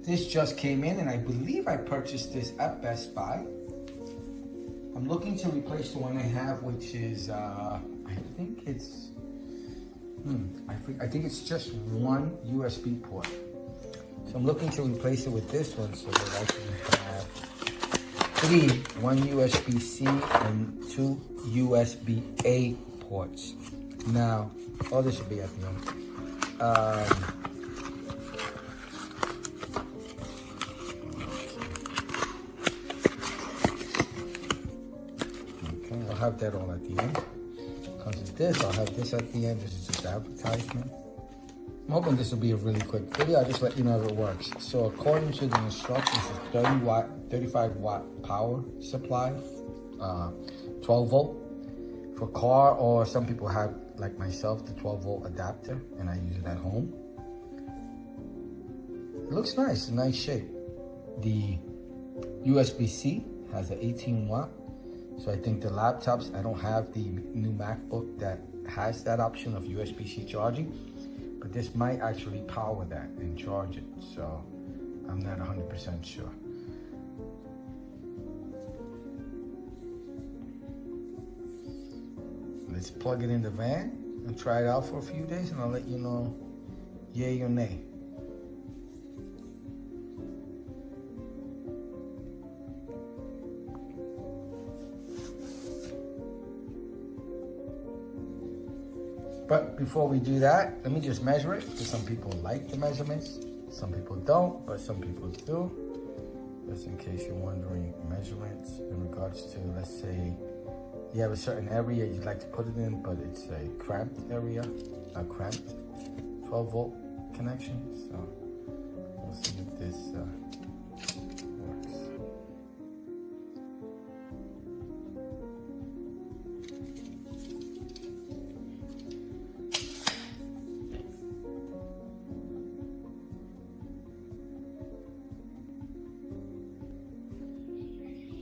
This just came in, and I believe I purchased this at Best Buy. I'm looking to replace the one I have, which is, I think it's just one USB port. So I'm looking to replace it with this one so that I can have one USB-C and 2 USB-A ports. Now, oh, this should be at the end. I'll have that all at the end. Because of this, I'll have this at the end. This is just advertisement. I'm hoping this will be a really quick video. I'll just let you know if it works. So according to the instructions, it's 35 watt power supply, 12 volt for car, or some people have, like myself, the 12 volt adapter, and I use it at home. It looks nice, a nice shape. The USB-C has an 18 watt. So I think the laptops, I don't have the new MacBook that has that option of USB-C charging, but this might actually power that and charge it. So I'm not 100% sure. Let's plug it in the van and try it out for a few days, and I'll let you know yay or nay. But before we do that, let me just measure it, because some people like the measurements, some people don't, but some people do. Just in case you're wondering, measurements in regards to, let's say, you have a certain area you'd like to put it in, but it's a cramped area, a cramped 12 volt connection. So we'll see if this works.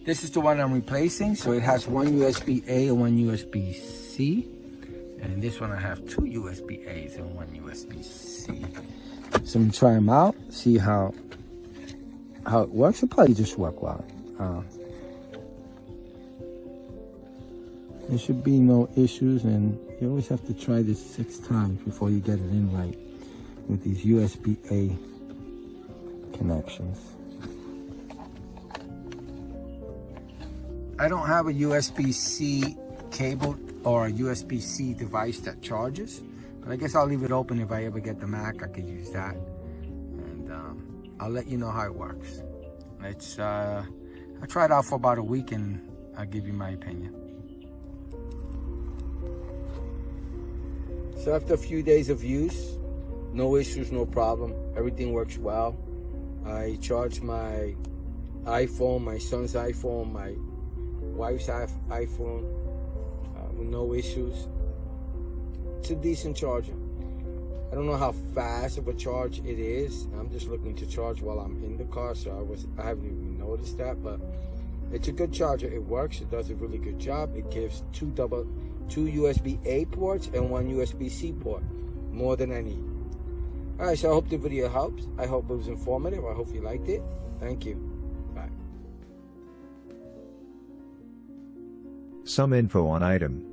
This is the one I'm replacing, so it has one USB-A and one USB-C. And this one I have 2 USB-As and 1 USB-C. So I'm gonna try them out, see how it works. It'll probably just work well. There should be no issues, and you always have to try this 6 times before you get it in right with these USB-A connections. I don't have a USB-C cable or a USB-C device that charges, but I guess I'll leave it open. If I ever get the Mac, I could use that, and I'll let you know how it works. It's I'll try it out for about a week, and I'll give you my opinion. So after a few days of use, no issues, no problem. Everything works well. I charged my iPhone, my son's iPhone, my wife's iPhone with no issues. It's a decent charger. I don't know how fast of a charge it is. I'm just looking to charge while I'm in the car, so I haven't even noticed that, but it's a good charger. It works. It does a really good job. It gives 2 USB-A ports and 1 USB-C port, more than I need. All right, so I hope the video helps. I hope it was informative. I hope you liked it. Thank you. Bye. Some info on item.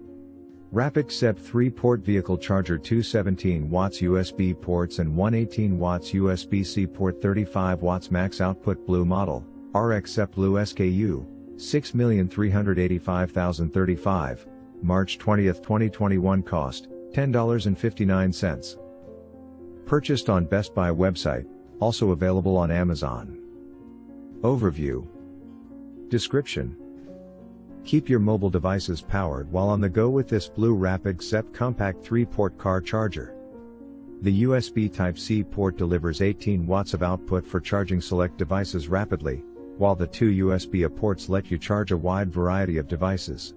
RapidX X3 port vehicle charger, 2 17 watts USB ports and 1 18 watts USB-C port, 35 watts max output, blue model, RX-X3PDBLU SKU, 6,385,035, March 20th, 2021. Cost, $10.59. Purchased on Best Buy website, also available on Amazon. Overview. Description. Keep your mobile devices powered while on the go with this blue RapidX X3 compact 3-port car charger. The USB Type-C port delivers 18 watts of output for charging select devices rapidly, while the 2 USB-A ports let you charge a wide variety of devices.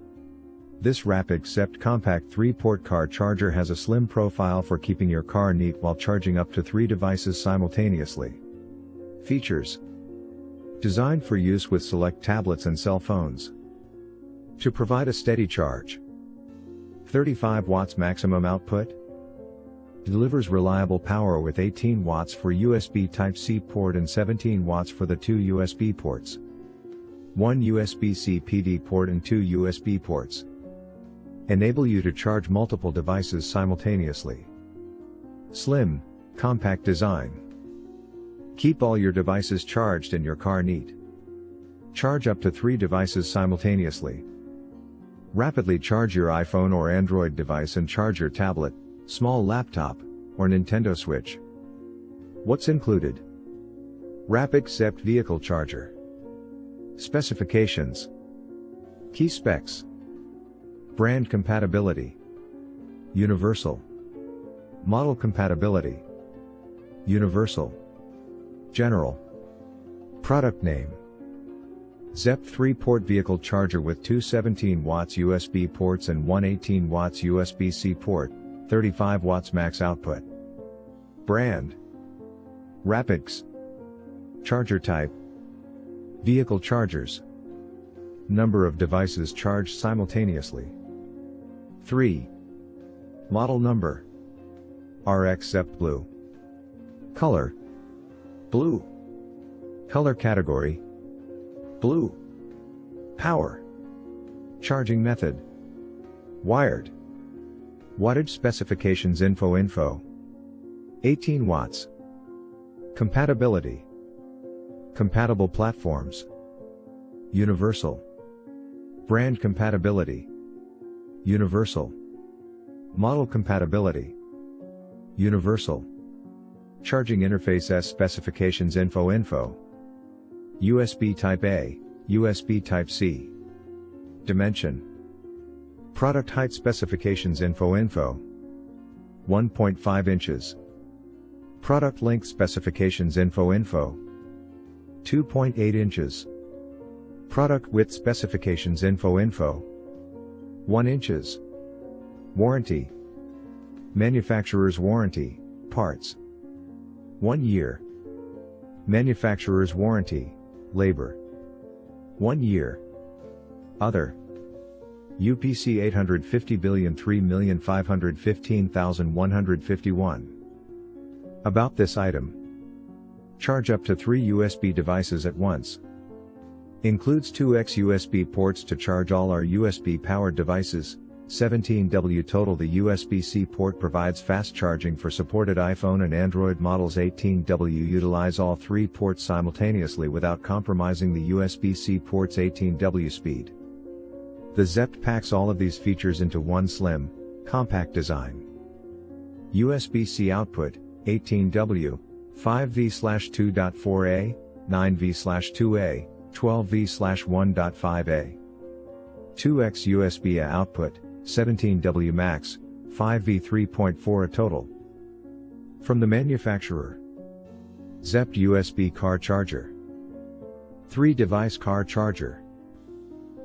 This RapidX X3 compact 3-port car charger has a slim profile for keeping your car neat while charging up to 3 devices simultaneously. Features. Designed for use with select tablets and cell phones. To provide a steady charge. 35 watts maximum output. Delivers reliable power with 18 watts for USB Type-C port and 17 watts for the 2 USB ports. 1 USB-C PD port and 2 USB ports. Enable you to charge multiple devices simultaneously. Slim, compact design. Keep all your devices charged and your car neat. Charge up to 3 devices simultaneously. Rapidly charge your iPhone or Android device and charge your tablet, small laptop, or Nintendo Switch. What's included? RapidX vehicle charger. Specifications. Key specs. Brand compatibility. Universal. Model compatibility. Universal. General. Product name. ZEP 3-port vehicle charger with 2 17 watts USB ports and 1 18 watts USB-C port, 35 watts max output. Brand. RapidX. Charger type. Vehicle chargers. Number of devices charged simultaneously. 3. Model number. RX-X3PDBLU. Color. Blue. Color category. Blue. Power. Charging method. Wired. Wattage specifications info 18 watts. Compatibility. Compatible platforms. Universal. Brand compatibility. Universal. Model compatibility. Universal. Charging interface S specifications info. USB Type A, USB Type C. Dimension. Product height specifications info 1.5 inches. Product length specifications info 2.8 inches. Product width specifications info 1 inches. Warranty. Manufacturer's warranty, parts. 1 year. Manufacturer's warranty, labor. 1 year. Other. UPC 850,003,515,151. About this item. Charge up to 3 USB devices at once. Includes 2 X-USB ports to charge all our USB-powered devices. 17W total. The USB-C port provides fast charging for supported iPhone and Android models. 18W utilize all 3 ports simultaneously without compromising the USB-C port's 18W speed. The ZEP packs all of these features into one slim, compact design. USB-C output, 18W, 5V/2.4A, 9V/2A, 12V/1.5A. 2X USB output, 17W max, 5V3.4 total. From the manufacturer. ZEP USB car charger. 3-device car charger.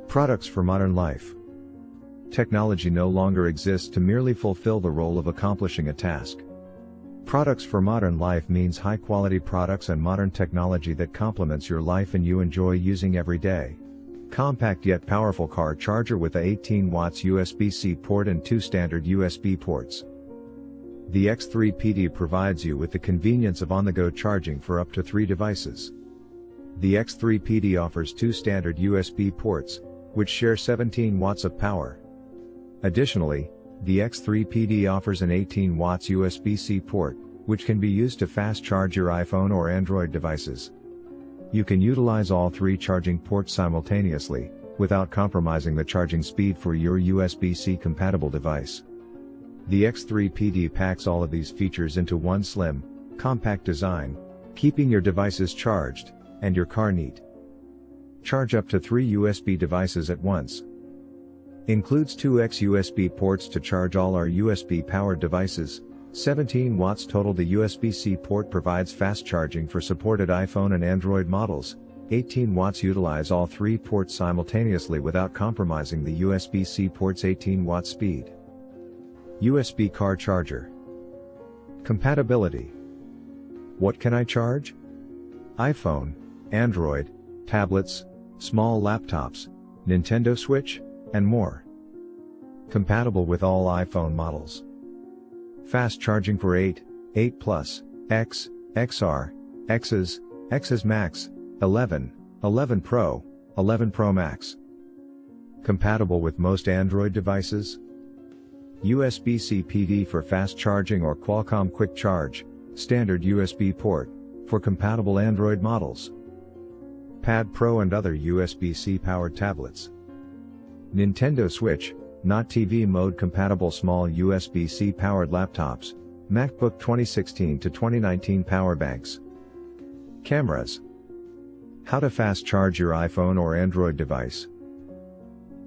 Products for modern life. Technology no longer exists to merely fulfill the role of accomplishing a task. Products for modern life means high-quality products and modern technology that complements your life and you enjoy using every day. Compact yet powerful car charger with a 18 watts USB-C port and 2 standard USB ports. The X3PD provides you with the convenience of on-the-go charging for up to 3 devices. The X3PD offers 2 standard USB ports, which share 17 watts of power. Additionally, the X3PD offers an 18 watts USB-C port, which can be used to fast charge your iPhone or Android devices. You can utilize all 3 charging ports simultaneously, without compromising the charging speed for your USB-C compatible device. The X3PD packs all of these features into one slim, compact design, keeping your devices charged, and your car neat. Charge up to 3 USB devices at once. Includes 2 X-USB ports to charge all our USB-powered devices, 17 watts total. The USB-C port provides fast charging for supported iPhone and Android models. 18 watts utilize all 3 ports simultaneously without compromising the USB-C port's 18 watt speed. USB car charger. Compatibility. What can I charge? iPhone, Android, tablets, small laptops, Nintendo Switch, and more. Compatible with all iPhone models. Fast charging for 8, 8 Plus, X, XR, X's, X's Max, 11, 11 Pro, 11 Pro Max. Compatible with most Android devices. USB-C PD for fast charging or Qualcomm Quick Charge, standard USB port, for compatible Android models. Pad Pro and other USB-C powered tablets. Nintendo Switch, not TV mode compatible small USB-C powered laptops, MacBook 2016 to 2019 power banks. Cameras. How to fast charge your iPhone or Android device.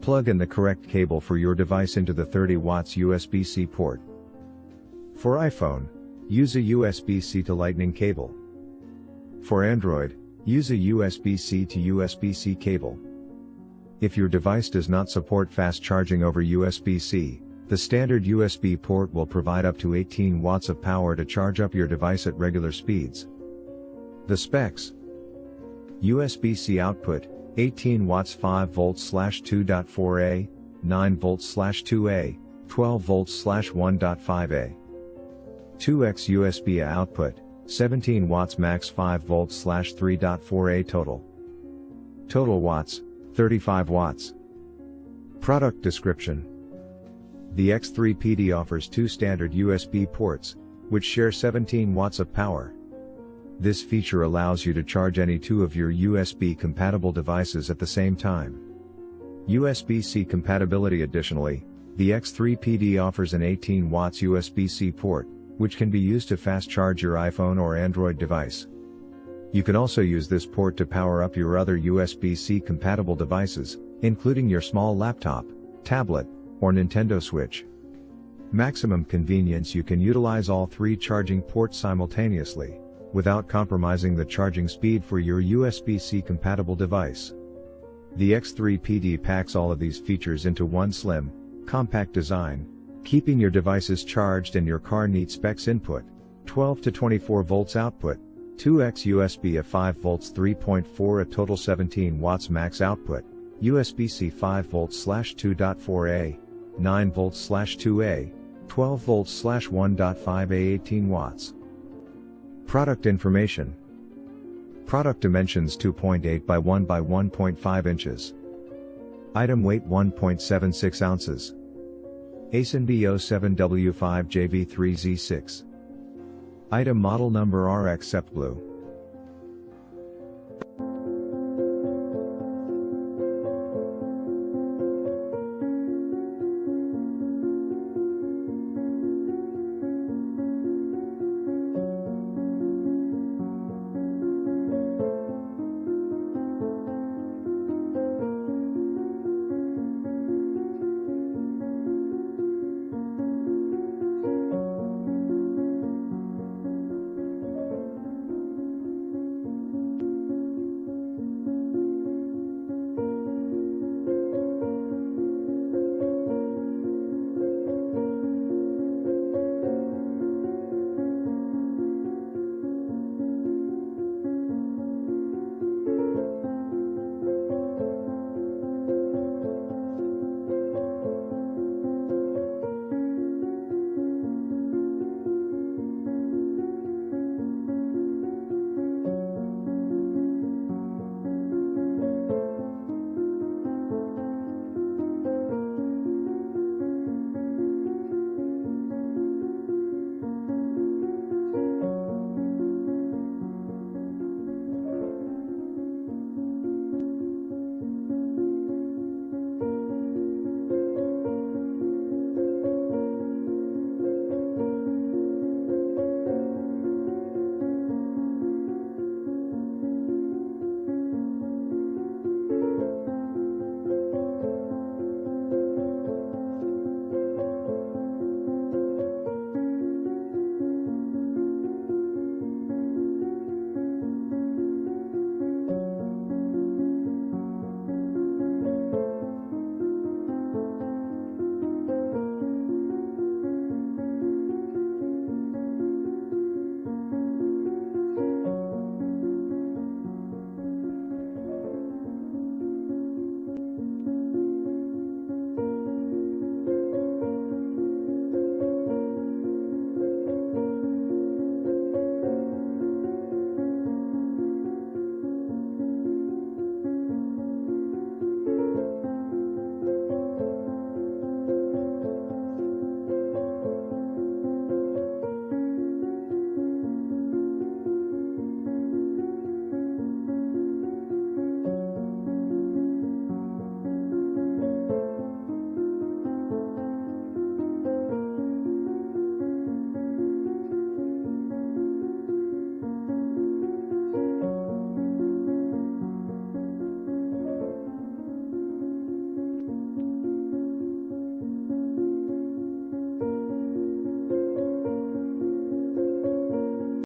Plug in the correct cable for your device into the 30 watts USB-C port. For iPhone, use a USB-C to Lightning cable. For Android, use a USB-C to USB-C cable. If your device does not support fast charging over USB-C, the standard USB port will provide up to 18 watts of power to charge up your device at regular speeds. The specs. USB-C output, 18 watts 5 volts/2.4a, 9 volts/2a, 12 volts/1.5a. 2x USB output, 17 watts max 5 volts/3.4a total. Total watts, 35 watts. Product description. The X3PD offers two standard USB ports, which share 17 watts of power. This feature allows you to charge any two of your USB-compatible devices at the same time. USB-C compatibility. Additionally, the X3PD offers an 18 watts USB-C port, which can be used to fast charge your iPhone or Android device. You can also use this port to power up your other USB-C compatible devices, including your small laptop, tablet, or Nintendo Switch. Maximum convenience. You can utilize all three charging ports simultaneously, without compromising the charging speed for your USB-C compatible device. The X3PD packs all of these features into one slim, compact design, keeping your devices charged and your car neat specs. Input, 12 to 24 volts output, 2x USB a 5 volts 3.4 a total 17 watts max output, USB-C 5 volts/2.4a, 9 volts/2a, 12 volts/1.5a 18 watts. Product information. Product dimensions 2.8 by 1 by 1.5 inches. Item weight 1.76 ounces. ASIN B07W5JV3Z6. Item model number RX-X3PDBLU.